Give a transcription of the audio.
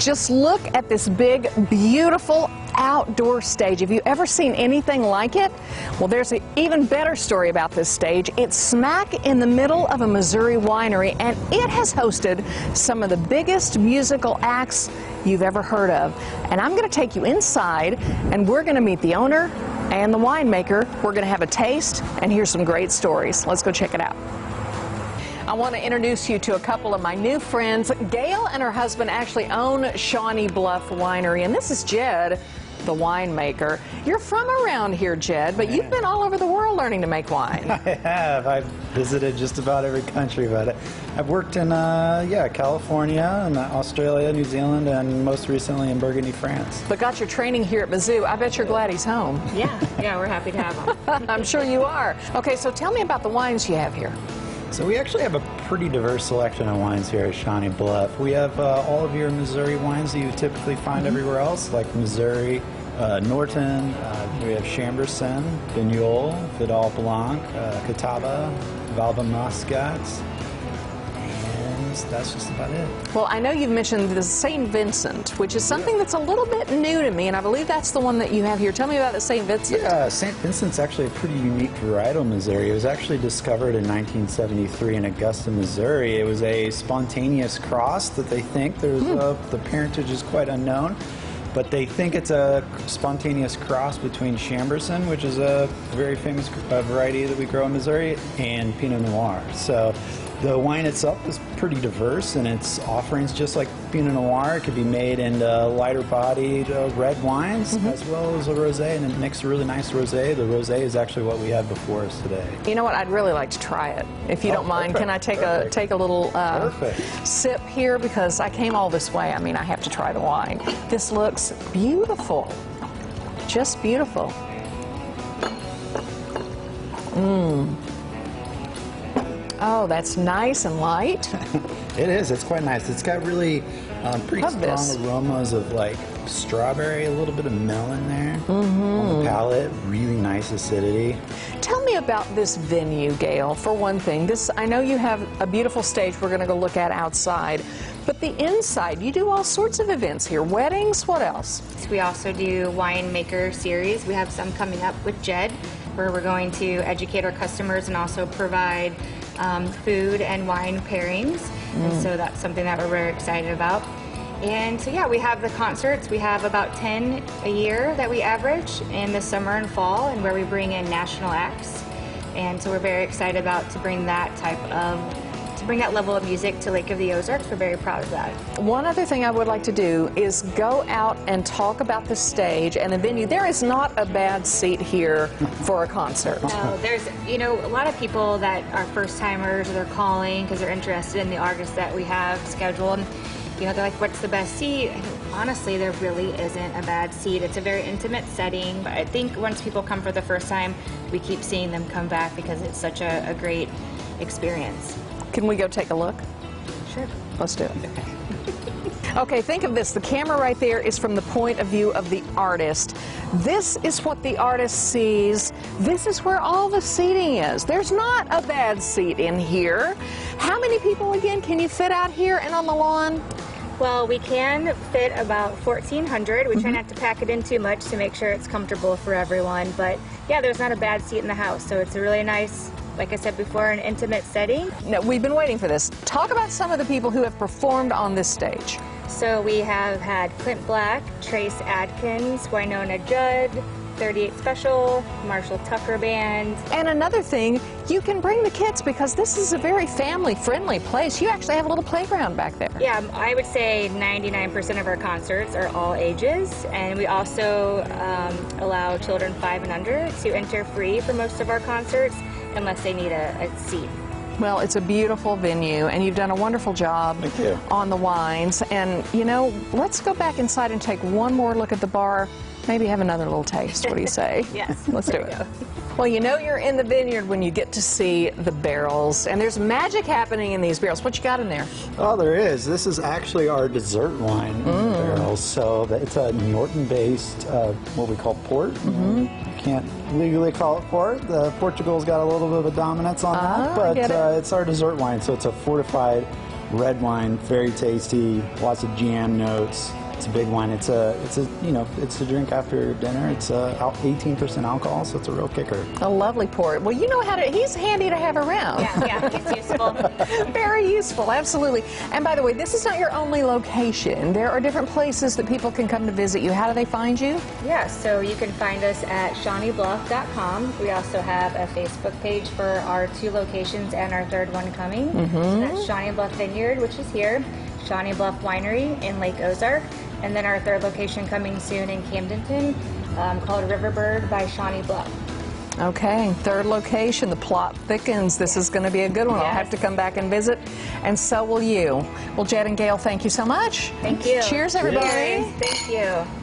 Just look at this big, beautiful outdoor stage. Have you ever seen anything like it? Well, there's an even better story about this stage. It's smack in the middle of a Missouri winery, and it has hosted some of the biggest musical acts you've ever heard of. And I'm going to take you inside, and we're going to meet the owner and the winemaker. We're going to have a taste and hear some great stories. Let's go check it out. I want to introduce you to a couple of my new friends. Gail and her husband actually own Shawnee Bluffs Winery, and this is Jed, the winemaker. You're from around here, Jed, but you've been all over the world learning to make wine. I have. I've visited just about every country, but I've worked in California and Australia, New Zealand, and most recently in Burgundy, France. But got your training here at Mizzou. I bet you're glad he's home. Yeah, we're happy to have him. I'm sure you are. Okay, so tell me about the wines you have here. So we actually have a pretty diverse selection of wines here at Shawnee Bluff. We have all of your Missouri wines that you typically find everywhere else, like Missouri, Norton, we have Chambourcin, Vignoles, Vidal Blanc, Catawba, Valva Muscat, and that's just about it. Well, I know you've mentioned the St. Vincent, which is something that's a little bit new to me, and I believe that's the one that you have here. Tell me about the St. Vincent. Yeah, St. Vincent's actually a pretty unique varietal Missouri. It was actually discovered in 1973 in Augusta, Missouri. It was a spontaneous cross that they think the parentage is quite unknown, but they think it's a spontaneous cross between Chambourcin, which is a very famous variety that we grow in Missouri, and Pinot Noir. So the wine itself is pretty diverse in its offerings. Just like Pinot Noir, it could be made into lighter-bodied red wines as well as a rosé, and it makes a really nice rosé. The rosé is actually what we have before us today. You know what? I'd really like to try it. If you don't mind, can I take a little sip here? Because I came all this way. I mean, I have to try the wine. This looks beautiful. Just beautiful. Oh, that's nice and light. It is. It's quite nice. It's got really pretty strong aromas of like strawberry, a little bit of melon there on the palate. Really nice acidity. Tell me about this venue, Gail. For one thing, I know you have a beautiful stage we're going to go look at outside, but the inside, you do all sorts of events here. Weddings, what else? We also do winemaker series. We have some coming up with Jed, where we're going to educate our customers and also provide food and wine pairings. And so that's something that we're very excited about. And so yeah, we have the concerts. We have about 10 a year that we average in the summer and fall, and where we bring in national acts. And so we're very excited about to bring that level of music to Lake of the Ozarks. We're very proud of that. One other thing I would like to do is go out and talk about the stage and the venue. There is not a bad seat here for a concert. No, there's, a lot of people that are first timers, or they're calling because they're interested in the artists that we have scheduled. They're like, what's the best seat? And honestly, there really isn't a bad seat. It's a very intimate setting, but I think once people come for the first time, we keep seeing them come back because it's such a great experience. Can we go take a look? Sure. Let's do it. Okay, think of this. The camera right there is from the point of view of the artist. This is what the artist sees. This is where all the seating is. There's not a bad seat in here. How many people, again, can you fit out here and on the lawn? Well, we can fit about 1,400. We try not to pack it in too much to make sure it's comfortable for everyone. But yeah, there's not a bad seat in the house. So it's a really nice, like I said before, an intimate setting. No, we've been waiting for this. Talk about some of the people who have performed on this stage. So we have had Clint Black, Trace Adkins, Winona Judd, 38 Special, Marshall Tucker Band. And another thing, you can bring the kids because this is a very family-friendly place. You actually have a little playground back there. Yeah, I would say 99% of our concerts are all ages, and we also allow children 5 and under to enter free for most of our concerts unless they need a seat. Well, it's a beautiful venue, and you've done a wonderful job on the wines. And, let's go back inside and take one more look at the bar. Maybe have another little taste. What do you say? Yes. Let's do it. Well, you're in the vineyard when you get to see the barrels, and there's magic happening in these barrels. What you got in there? Oh, there is. This is actually our dessert wine in the barrels. So it's a Norton-based, what we call port. You can't legally call it port. Portugal's got a little bit of a dominance on that, but it's our dessert wine. So it's a fortified red wine, very tasty, lots of jam notes. It's a big wine. It's a it's a drink after dinner. It's 18% alcohol, so it's a real kicker. A lovely port. Well, you know how to. He's handy to have around. Yeah, it's useful. Very useful, absolutely. And by the way, this is not your only location. There are different places that people can come to visit you. How do they find you? Yeah, so you can find us at ShawneeBluff.com. We also have a Facebook page for our 2 locations and our 3rd one coming. So that's Shawnee Bluff Vineyard, which is here, Shawnee Bluff Winery in Lake Ozark, and then our 3rd location coming soon in Camdenton, called Riverbird by Shawnee Bluff. Okay, 3rd location. The plot thickens. This is going to be a good one. I'll have to come back and visit, and so will you. Well, Jed and Gail, thank you so much. Thank you. Cheers, everybody. Cheers. Thank you.